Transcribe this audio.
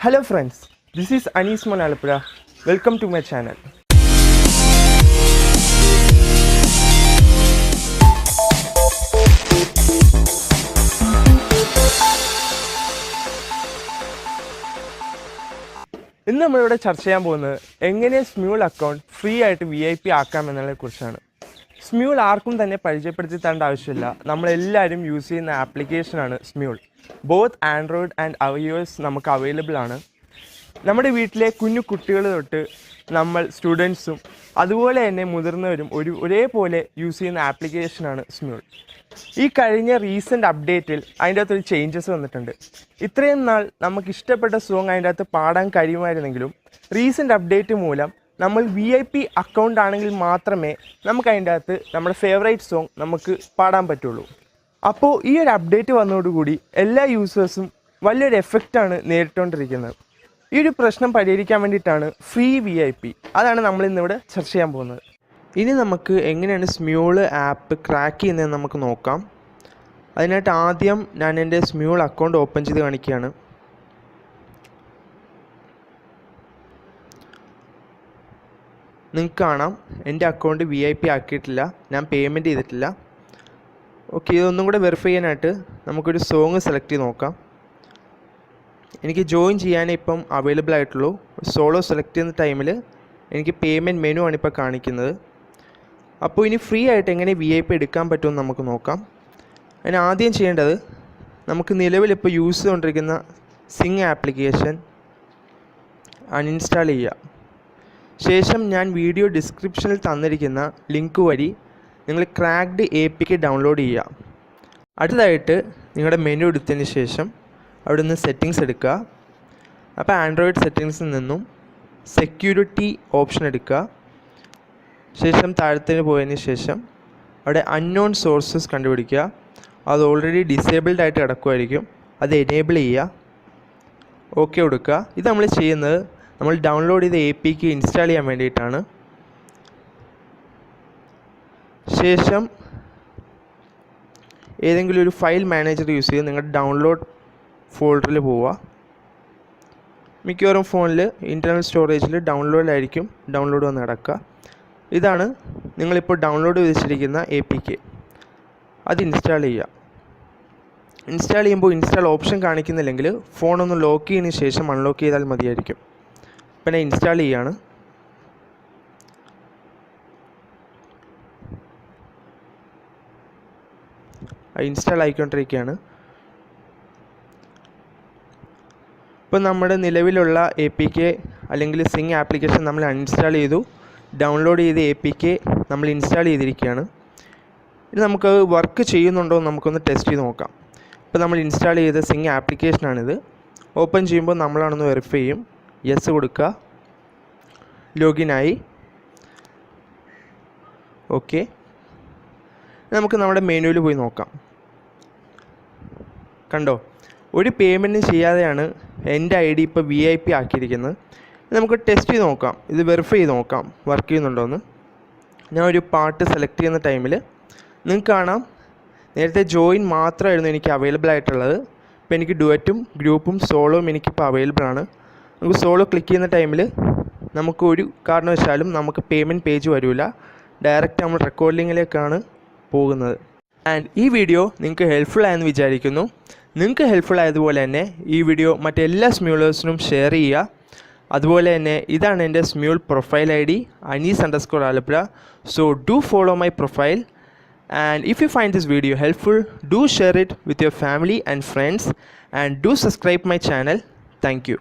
Hello friends, this is Alappuzha. Welcome to my channel. ഇന്ന് നമ്മളിവിടെ ചർച്ച ചെയ്യാൻ പോകുന്നത് എങ്ങനെ സ്മ്യൂൾ അക്കൗണ്ട് ഫ്രീ ആയിട്ട് VIP ആക്കാമെന്നതിനെക്കുറിച്ചാണ്. സ്മ്യൂൾ ആർക്കും തന്നെ പരിചയപ്പെടുത്തി തരേണ്ട ആവശ്യമില്ല. നമ്മളെല്ലാവരും യൂസ് ചെയ്യുന്ന ആപ്ലിക്കേഷനാണ് Smule. Both Android and iOS നമുക്ക് അവൈലബിൾ ആണ്. നമ്മുടെ വീട്ടിലെ കുഞ്ഞു കുട്ടികൾ തൊട്ട് നമ്മൾ സ്റ്റുഡൻസും അതുപോലെ തന്നെ മുതിർന്നവരും ഒരേപോലെ യൂസ് ചെയ്യുന്ന ആപ്ലിക്കേഷനാണ് സ്മ്യൂൾ. ഈ കഴിഞ്ഞ റീസെൻ്റ് അപ്ഡേറ്റിൽ അതിൻ്റെ അകത്തൊരു ചേഞ്ചസ് വന്നിട്ടുണ്ട്. ഇത്രയും നാൾ നമുക്ക് ഇഷ്ടപ്പെട്ട സോങ് അതിൻ്റെ അകത്ത് പാടാൻ കഴിയുമായിരുന്നെങ്കിലും റീസെൻ്റ് അപ്ഡേറ്റ് മൂലം നമ്മൾ VIP അക്കൗണ്ട് ആണെങ്കിൽ മാത്രമേ നമുക്ക് അതിൻ്റെ അകത്ത് നമ്മുടെ ഫേവറേറ്റ് സോങ് നമുക്ക് പാടാൻ പറ്റുള്ളൂ. അപ്പോൾ ഈ ഒരു അപ്ഡേറ്റ് വന്നതോടുകൂടി എല്ലാ യൂസേഴ്സും വലിയൊരു എഫക്റ്റാണ് നേരിട്ടുകൊണ്ടിരിക്കുന്നത്. ഈ ഒരു പ്രശ്നം പരിഹരിക്കാൻ വേണ്ടിയിട്ടാണ് ഫ്രീ VIP. അതാണ് നമ്മളിന്നിവിടെ ചർച്ച ചെയ്യാൻ പോകുന്നത്. ഇനി നമുക്ക് എങ്ങനെയാണ് സ്മ്യൂൾ ആപ്പ് ക്രാക്ക് ചെയ്യുന്നതെന്ന് നമുക്ക് നോക്കാം. അതിനായിട്ട് ആദ്യം ഞാൻ എൻ്റെ സ്മ്യൂൾ അക്കൗണ്ട് ഓപ്പൺ ചെയ്ത് കാണിക്കുകയാണ്. നിങ്ങൾക്ക് കാണാം എൻ്റെ അക്കൗണ്ട് VIP ആക്കിയിട്ടില്ല, ഞാൻ പേയ്മെൻറ്റ് ചെയ്തിട്ടില്ല. ഓക്കെ, ഇതൊന്നും കൂടെ വെരിഫൈ ചെയ്യാനായിട്ട് നമുക്കൊരു സോങ് സെലക്ട് ചെയ്ത് നോക്കാം. എനിക്ക് ജോയിൻ ചെയ്യാനേ ഇപ്പം അവൈലബിൾ ആയിട്ടുള്ളൂ. സോളോ സെലക്ട് ചെയ്യുന്ന ടൈമിൽ എനിക്ക് പേയ്മെൻറ്റ് മെനു ആണ് ഇപ്പോൾ കാണിക്കുന്നത്. അപ്പോൾ ഇനി ഫ്രീ ആയിട്ട് എങ്ങനെ VIP എടുക്കാൻ പറ്റുമെന്ന് നമുക്ക് നോക്കാം. അതിന് ആദ്യം ചെയ്യേണ്ടത് നമുക്ക് നിലവിലിപ്പോൾ യൂസ് ചെയ്തുകൊണ്ടിരിക്കുന്ന സിങ് ആപ്ലിക്കേഷൻ അൺഇൻസ്റ്റാൾ ചെയ്യുക. ശേഷം ഞാൻ വീഡിയോ ഡിസ്ക്രിപ്ഷനിൽ തന്നിരിക്കുന്ന ലിങ്ക് വഴി നിങ്ങൾ ക്രാക്ഡ് APK ഡൗൺലോഡ് ചെയ്യുക. അടുത്തതായിട്ട് നിങ്ങളുടെ മെനു എടുത്തതിന് ശേഷം അവിടെ നിന്ന് സെറ്റിങ്സ് എടുക്കുക. അപ്പോൾ ആൻഡ്രോയിഡ് സെറ്റിങ്സിൽ നിന്നും സെക്യൂരിറ്റി ഓപ്ഷൻ എടുക്കുക. ശേഷം താഴത്തേക്ക് പോയതിന് ശേഷം അവിടെ അൺനോൺ സോഴ്സസ് കണ്ടുപിടിക്കുക. അത് ഓൾറെഡി ഡിസേബിൾഡ് ആയിട്ട് കിടക്കുമായിരിക്കും, അത് എനേബിൾ ചെയ്യുക. ഓക്കെ കൊടുക്കുക. ഇത് നമ്മൾ ചെയ്യുന്നത് നമ്മൾ ഡൗൺലോഡ് ചെയ്ത APK ഇൻസ്റ്റാൾ ചെയ്യാൻ വേണ്ടിയിട്ടാണ്. ശേഷം ഏതെങ്കിലും ഒരു ഫയൽ മാനേജർ യൂസ് ചെയ്ത് നിങ്ങളുടെ ഡൗൺലോഡ് ഫോൾഡറിൽ പോവുക. മിക്കവാറും ഫോണിൽ ഇൻറ്റർണൽ സ്റ്റോറേജിൽ ഡൗൺലോഡിലായിരിക്കും ഡൗൺലോഡ് വന്ന് കിടക്കുക. ഇതാണ് നിങ്ങളിപ്പോൾ ഡൗൺലോഡ് ചെയ്തിരിക്കുന്ന APK. അത് ഇൻസ്റ്റാൾ ചെയ്യുക. ഇൻസ്റ്റാൾ ചെയ്യുമ്പോൾ ഇൻസ്റ്റാൾ ഓപ്ഷൻ കാണിക്കുന്നില്ലെങ്കിൽ ഫോണൊന്ന് ലോക്ക് ചെയ്തതിന് ശേഷം അൺലോക്ക് ചെയ്താൽ മതിയായിരിക്കും. ഇപ്പം ഞാൻ ഇൻസ്റ്റാൾ ചെയ്യുകയാണ്. ഇൻസ്റ്റാൾ ആയിക്കൊണ്ടിരിക്കുകയാണ്. ഇപ്പോൾ നമ്മുടെ നിലവിലുള്ള APK അല്ലെങ്കിൽ സിങ് ആപ്ലിക്കേഷൻ നമ്മൾ അൺഇൻസ്റ്റാൾ ചെയ്തു. ഡൗൺലോഡ് ചെയ്ത APK നമ്മൾ ഇൻസ്റ്റാൾ ചെയ്തിരിക്കുകയാണ്. ഇനി നമുക്ക് വർക്ക് ചെയ്യുന്നുണ്ടോ എന്ന് നമുക്കൊന്ന് ടെസ്റ്റ് ചെയ്ത് നോക്കാം. ഇപ്പോൾ നമ്മൾ ഇൻസ്റ്റാൾ ചെയ്ത സിങ് ആപ്ലിക്കേഷനാണിത്. ഓപ്പൺ ചെയ്യുമ്പോൾ നമ്മളാണെന്ന് വെരിഫൈ ചെയ്യും. യെസ് കൊടുക്കുക. ലോഗിനായി. ഓക്കെ, നമുക്ക് നമ്മുടെ മെനുവിൽ പോയി നോക്കാം. കണ്ടോ, ഒരു പേയ്മെൻറ്റും ചെയ്യാതെയാണ് എൻ്റെ ID ഇപ്പോൾ VIP ആക്കിയിരിക്കുന്നത്. നമുക്ക് ടെസ്റ്റ് ചെയ്ത് നോക്കാം, ഇത് വെരിഫൈ ചെയ്ത് നോക്കാം വർക്ക് ചെയ്യുന്നുണ്ടോ എന്ന്. ഞാൻ ഒരു പാട്ട് സെലക്ട് ചെയ്യുന്ന ടൈമിൽ നിങ്ങൾക്ക് കാണാം നേരത്തെ ജോയിൻ മാത്രമായിരുന്നു എനിക്ക് അവൈലബിൾ ആയിട്ടുള്ളത്. ഇപ്പോൾ എനിക്ക് ഡുവറ്റും ഗ്രൂപ്പും സോളോയും എനിക്കിപ്പോൾ അവൈലബിൾ ആണ്. നമുക്ക് സോളോ ക്ലിക്ക് ചെയ്യുന്ന ടൈമിൽ നമുക്ക് ഒരു കാരണവശാലും നമുക്ക് പേയ്മെൻറ്റ് പേജ് വരില്ല. ഡയറക്റ്റ് നമ്മൾ റെക്കോർഡിങ്ങിലേക്കാണ് പോകുന്നത്. ആൻഡ് ഈ വീഡിയോ നിങ്ങൾക്ക് ഹെൽപ്ഫുൾ ആയെന്ന് വിചാരിക്കുന്നു. നിങ്ങൾക്ക് ഹെൽപ്ഫുൾ ആയതുപോലെ തന്നെ ഈ വീഡിയോ മറ്റെല്ലാ സ്മ്യൂളേഴ്സിനും ഷെയർ ചെയ്യുക. അതുപോലെ തന്നെ ഇതാണ് എൻ്റെ Smule profile ID Anis_Alappuzha. So do follow my profile, and if you find this video helpful, do share it with your family and friends, and do subscribe my channel. Thank you.